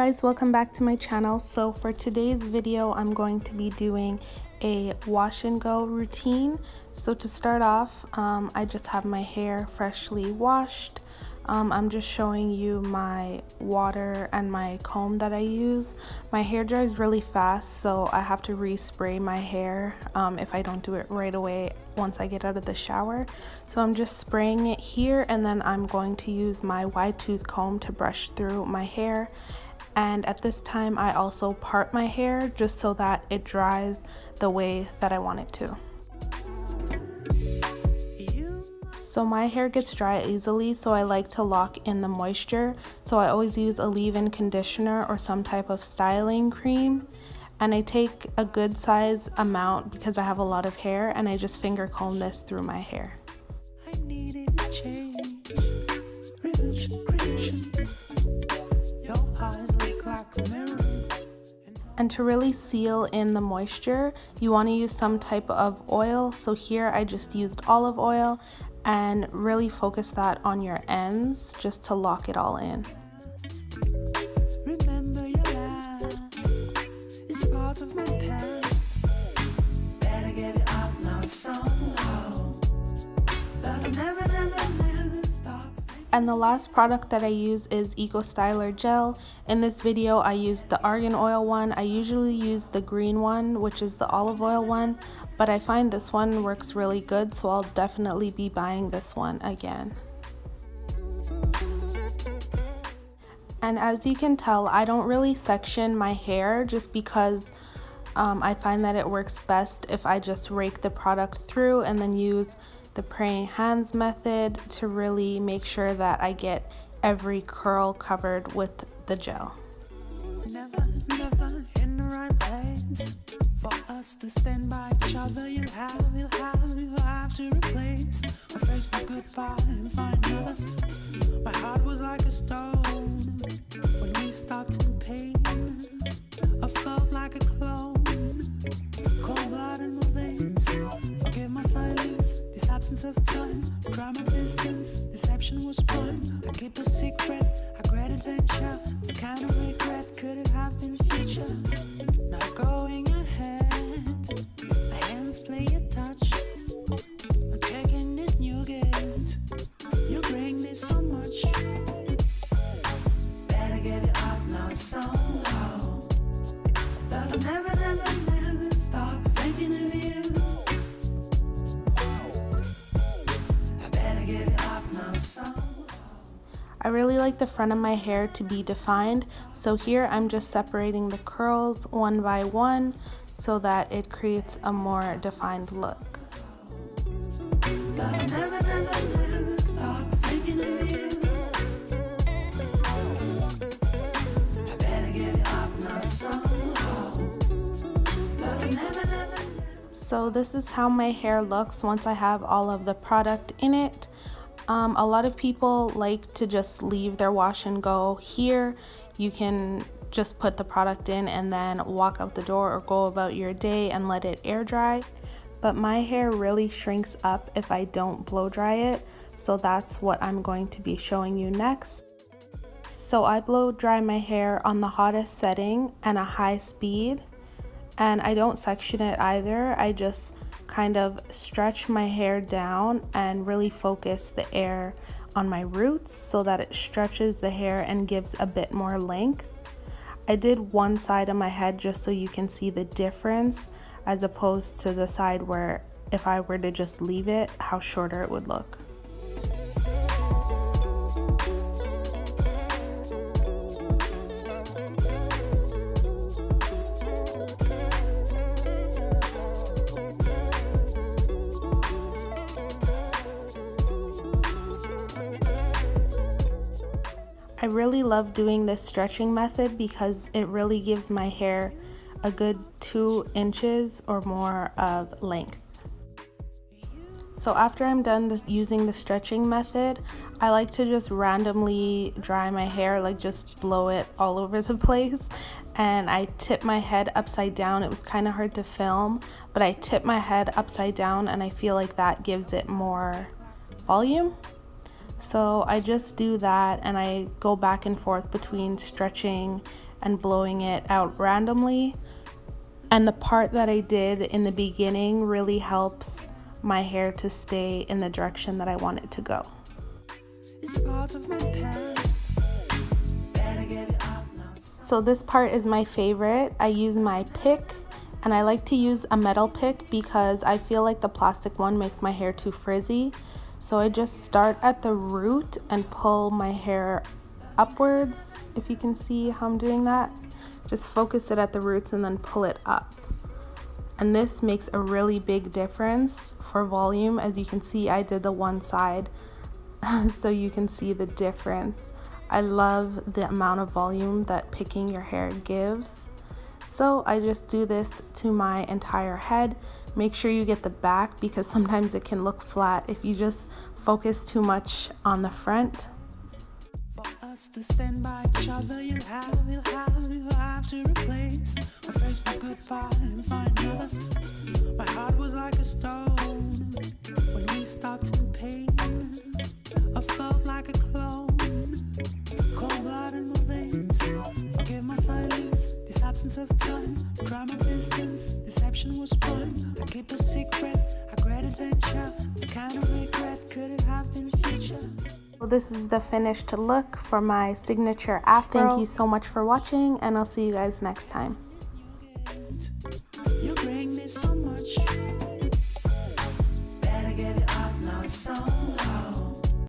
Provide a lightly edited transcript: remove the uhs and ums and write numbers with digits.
guys, welcome back to my channel. So for today's video I'm going to be doing a wash and go routine. So to start off, I just have my hair freshly washed. I'm just showing you my water and my comb that I use. My hair dries really fast, so I have to respray my hair if I don't do it right away once I get out of the shower. So I'm just spraying it here, and then I'm going to use my wide tooth comb to brush through my hair. And at this time I also part my hair just so that it dries the way that I want it to. So my hair gets dry easily, so I like to lock in the moisture. So I always use a leave-in conditioner or some type of styling cream. And I take a good size amount because I have a lot of hair, and I just finger comb this through my hair. I needed a change. Your eyes look like a mirror. And to really seal in the moisture, you want to use some type of oil. So here I just used olive oil, and really focus that on your ends just to lock it all in. Remember your life is part of my past. Better give it up now somehow. But I'll never stop. And the last product that I use is Eco Styler Gel. In this video I used the argan oil one. I usually use the green one, which is the olive oil one, but I find this one works really good, so I'll definitely be buying this one again. And as you can tell, I don't really section my hair just because I find that it works best if I just rake the product through and then use the praying hands method to really make sure that I get every curl covered with the gel. Never in the right place for us to stand by each other. You'll have to replace my first goodbye and find another. My heart was like a stone when we stopped in pain. I felt like a clone, cold blood in my veins. Forgive my silence, this absence of time. Try my distance, deception was prime. I keep a secret, a great adventure. What kind of regret could it have been future? Now going ahead, my hands play a touch. I'm taking this new gift. You bring me so much. Better give it up now somehow. But I'll never stop thinking of you. I better give it up now somehow. I really like the front of my hair to be defined, so here I'm just separating the curls one by one so that it creates a more defined look. But I'll never stop thinking of you. I better give it up now somehow. But I'll never. So this is how my hair looks once I have all of the product in it. A lot of people like to just leave their wash and go here. You can just put the product in and then walk out the door or go about your day and let it air dry. But my hair really shrinks up if I don't blow dry it, so that's what I'm going to be showing you next. So I blow dry my hair on the hottest setting and a high speed, and I don't section it either. I just kind of stretch my hair down and really focus the air on my roots so that it stretches the hair and gives a bit more length. I did one side of my head just so you can see the difference, as opposed to the side where if I were to just leave it, how shorter it would look. I really love doing this stretching method because it really gives my hair a good 2 inches or more of length. So after I'm done using the stretching method, I like to just randomly dry my hair, like just blow it all over the place. And I tip my head upside down. It was kind of hard to film, but I tip my head upside down and I feel like that gives it more volume. So I just do that, and I go back and forth between stretching and blowing it out randomly. And the part that I did in the beginning really helps my hair to stay in the direction that I want it to go. It's part of my past. Better get it up now. So this part is my favorite. I use my pick, and I like to use a metal pick because I feel like the plastic one makes my hair too frizzy. So I just start at the root and pull my hair upwards, if you can see how I'm doing that. Just focus it at the roots and then pull it up. And this makes a really big difference for volume. As you can see, I did the one side so you can see the difference. I love the amount of volume that picking your hair gives. So I just do this to my entire head. Make sure you get the back because sometimes it can look flat if you just focus too much on the front. For us to stand by each other, you'll have to replace my first goodbye and find another. My heart was like a stone when we stopped in pain. I felt like a clone, cold blood in my veins. Forgive my silence, this absence of time. Try my distance, deception was fun. I keep a secret, a great adventure. The kind of regret could it have been future? Well, this is the finished look for my signature afro. Thank you so much for watching, and I'll see you guys next time.